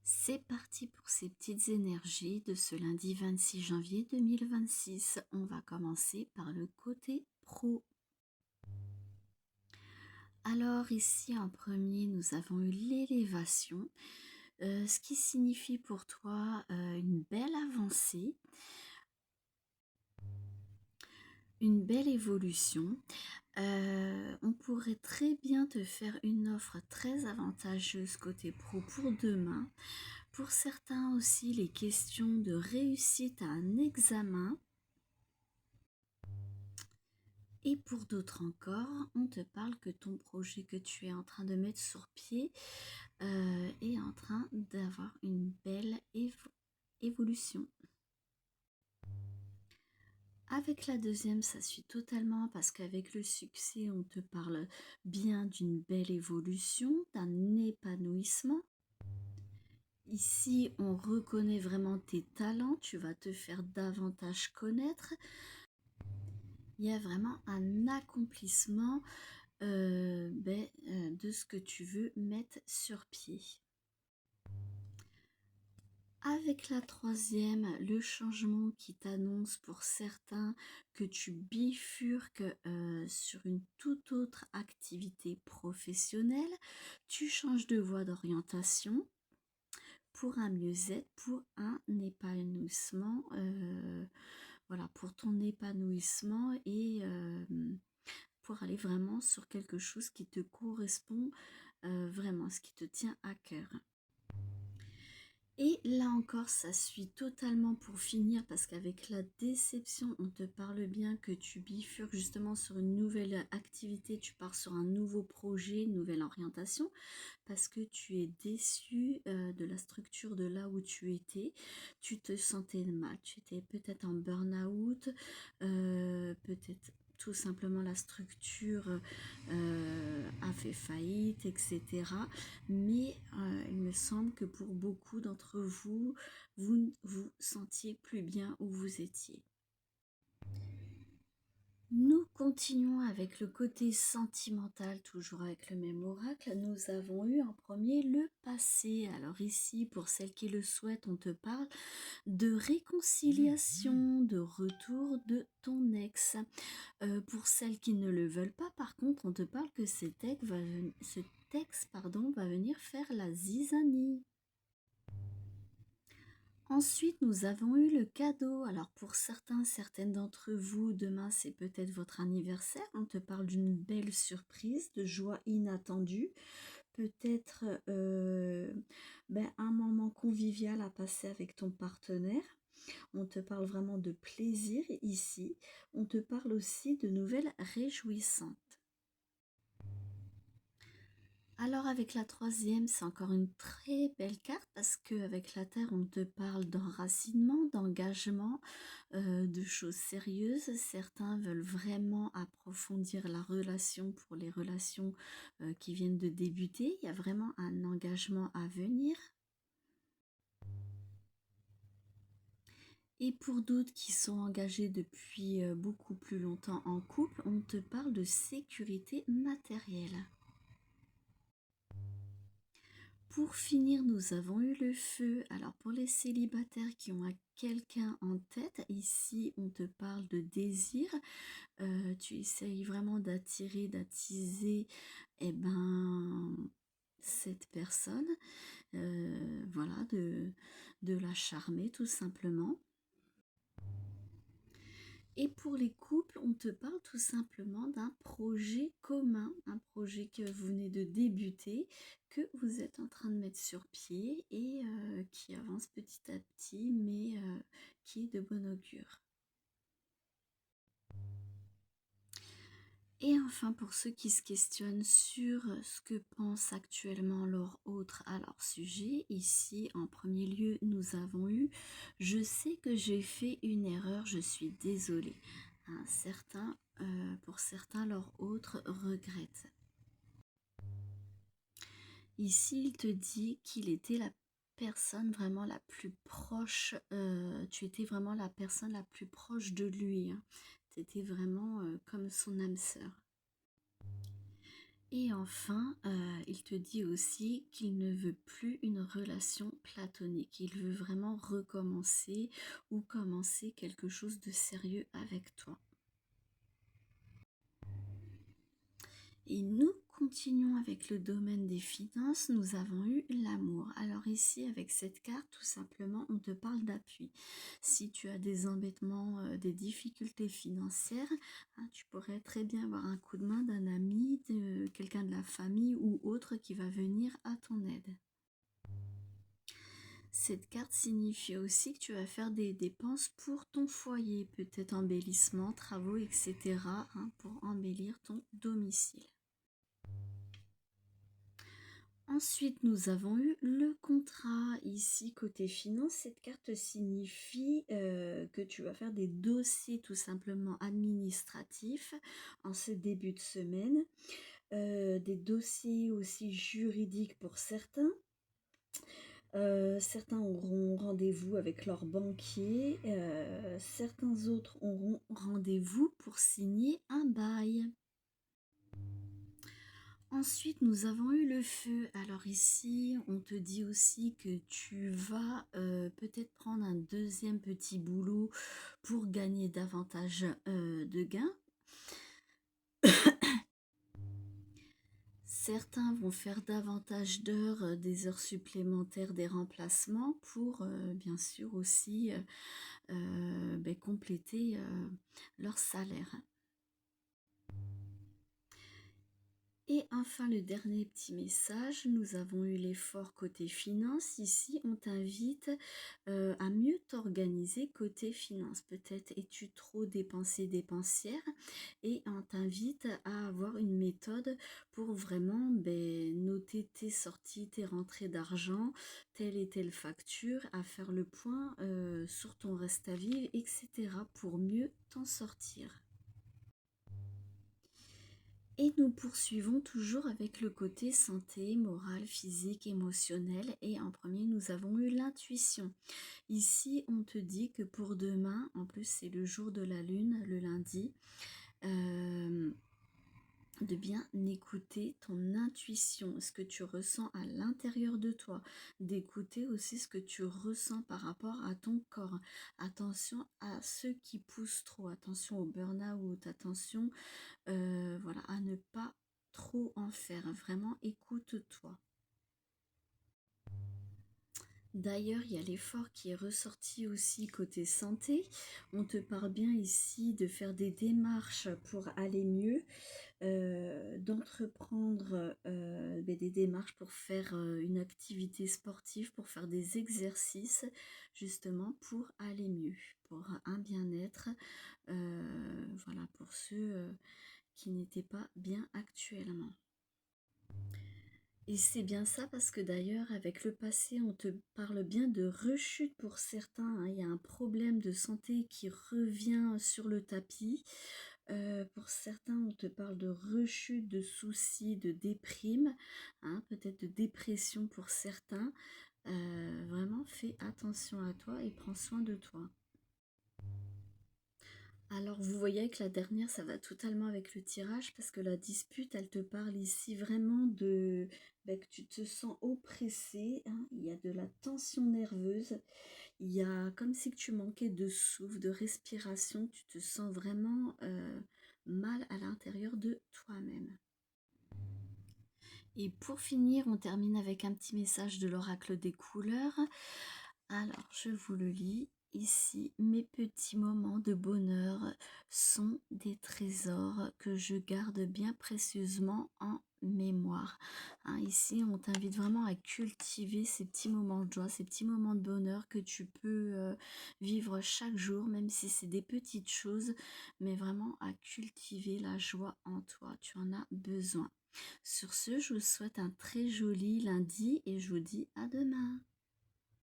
C'est parti pour ces petites énergies de ce lundi 26 janvier 2026. On va commencer par le côté pro. Alors ici en premier, nous avons eu l'élévation, ce qui signifie pour toi une belle avancée, une belle évolution. On pourrait très bien te faire une offre très avantageuse côté pro pour demain. Pour certains aussi, les questions de réussite à un examen. Et pour d'autres encore, on te parle que ton projet que tu es en train de mettre sur pied est en train d'avoir une belle évolution. Avec la deuxième, ça suit totalement parce qu'avec le succès, on te parle bien d'une belle évolution, d'un épanouissement. Ici, on reconnaît vraiment tes talents, tu vas te faire davantage connaître. Il y a vraiment un accomplissement de ce que tu veux mettre sur pied. Avec la troisième, le changement qui t'annonce pour certains que tu bifurques sur une toute autre activité professionnelle, tu changes de voie d'orientation pour un mieux-être, pour un épanouissement, voilà, pour ton épanouissement et pour aller vraiment sur quelque chose qui te correspond vraiment, ce qui te tient à cœur. Et là encore, ça suit totalement pour finir parce qu'avec la déception, on te parle bien que tu bifurques justement sur une nouvelle activité, tu pars sur un nouveau projet, une nouvelle orientation parce que tu es déçu de la structure de là où tu étais, tu te sentais mal, tu étais peut-être en burn-out, peut-être tout simplement la structure a fait faillite, etc. Mais il me semble que pour beaucoup d'entre vous, vous ne vous sentiez plus bien où vous étiez. Nous continuons avec le côté sentimental, toujours avec le même oracle. Nous avons eu en premier le passé. Alors ici, pour celles qui le souhaitent, on te parle de réconciliation, de retour de ton ex. Pour celles qui ne le veulent pas, par contre, on te parle que cet ex va venir faire la zizanie. Ensuite, nous avons eu le cadeau. Alors pour certaines d'entre vous, demain c'est peut-être votre anniversaire. On te parle d'une belle surprise, de joie inattendue. Peut-être un moment convivial à passer avec ton partenaire. On te parle vraiment de plaisir ici. On te parle aussi de nouvelles réjouissantes. Alors avec la troisième, c'est encore une très belle carte parce qu'avec la Terre, on te parle d'enracinement, d'engagement, de choses sérieuses. Certains veulent vraiment approfondir la relation pour les relations qui viennent de débuter. Il y a vraiment un engagement à venir. Et pour d'autres qui sont engagés depuis beaucoup plus longtemps en couple, on te parle de sécurité matérielle. Pour finir, nous avons eu le feu. Alors pour les célibataires qui ont quelqu'un en tête, ici on te parle de désir. Tu essayes vraiment d'attirer, d'attiser cette personne. Voilà, de la charmer tout simplement. Et pour les couples, on te parle tout simplement d'un projet commun, un projet que vous venez de débuter, que vous êtes en train de mettre sur pied et qui avance petit à petit, mais qui est de bon augure. Et enfin, pour ceux qui se questionnent sur ce que pense actuellement leur autre à leur sujet, ici, en premier lieu, nous avons eu « Je sais que j'ai fait une erreur, je suis désolée ». Pour certains, leur autre regrette. Ici, il te dit qu'il était la personne vraiment la plus proche, tu étais vraiment la personne la plus proche de lui, hein. Tu étais vraiment comme son âme sœur. Et enfin, il te dit aussi qu'il ne veut plus une relation platonique. Il veut vraiment recommencer ou commencer quelque chose de sérieux avec toi. Et nous continuons avec le domaine des finances. Nous avons eu l'amour. Alors ici, avec cette carte, tout simplement, on te parle d'appui. Si tu as des embêtements, des difficultés financières, hein, tu pourrais très bien avoir un coup de main d'un ami, de quelqu'un de la famille ou autre qui va venir à ton aide. Cette carte signifie aussi que tu vas faire des dépenses pour ton foyer, peut-être embellissement, travaux, etc., hein, pour embellir ton domicile. Ensuite, nous avons eu le contrat. Ici, côté finance, cette carte signifie que tu vas faire des dossiers tout simplement administratifs en ce début de semaine. Des dossiers aussi juridiques pour certains. Certains auront rendez-vous avec leur banquier. Certains autres auront rendez-vous pour signer un bail. Ensuite, nous avons eu le feu. Alors ici, on te dit aussi que tu vas peut-être prendre un deuxième petit boulot pour gagner davantage de gains. Certains vont faire davantage d'heures, des heures supplémentaires, des remplacements pour bien sûr aussi compléter leur salaire. Et enfin, le dernier petit message, nous avons eu l'effort côté finance. Ici, on t'invite à mieux t'organiser côté finance. Peut-être es-tu trop dépensière et on t'invite à avoir une méthode pour vraiment noter tes sorties, tes rentrées d'argent, telle et telle facture, à faire le point sur ton reste à vivre, etc. pour mieux t'en sortir. Et nous poursuivons toujours avec le côté santé, morale, physique, émotionnelle. Et en premier, nous avons eu l'intuition. Ici, on te dit que pour demain, en plus c'est le jour de la lune, le lundi, de bien écouter ton intuition, ce que tu ressens à l'intérieur de toi, d'écouter aussi ce que tu ressens par rapport à ton corps. Attention à ceux qui poussent trop, attention au burn-out, attention voilà, à ne pas trop en faire. Vraiment, écoute-toi. D'ailleurs, il y a l'effort qui est ressorti aussi côté santé. On te parle bien ici de faire des démarches pour aller mieux, d'entreprendre des démarches pour faire une activité sportive, pour faire des exercices, justement pour aller mieux, pour un bien-être, voilà, pour ceux qui n'étaient pas bien actuellement. Et c'est bien ça parce que d'ailleurs avec le passé on te parle bien de rechute pour certains, hein. Il y a un problème de santé qui revient sur le tapis. Pour certains on te parle de rechute, de soucis, de déprime, hein, peut-être de dépression pour certains. Vraiment fais attention à toi et prends soin de toi. Alors vous voyez que la dernière, ça va totalement avec le tirage parce que la dispute, elle te parle ici vraiment de que tu te sens oppressé, hein. Il y a de la tension nerveuse, il y a comme si que tu manquais de souffle, de respiration, tu te sens vraiment mal à l'intérieur de toi-même. Et pour finir, on termine avec un petit message de l'oracle des couleurs. Alors, je vous le lis. Ici, mes petits moments de bonheur sont des trésors que je garde bien précieusement en mémoire. Hein, ici, on t'invite vraiment à cultiver ces petits moments de joie, ces petits moments de bonheur que tu peux vivre chaque jour, même si c'est des petites choses, mais vraiment à cultiver la joie en toi. Tu en as besoin. Sur ce, je vous souhaite un très joli lundi et je vous dis à demain.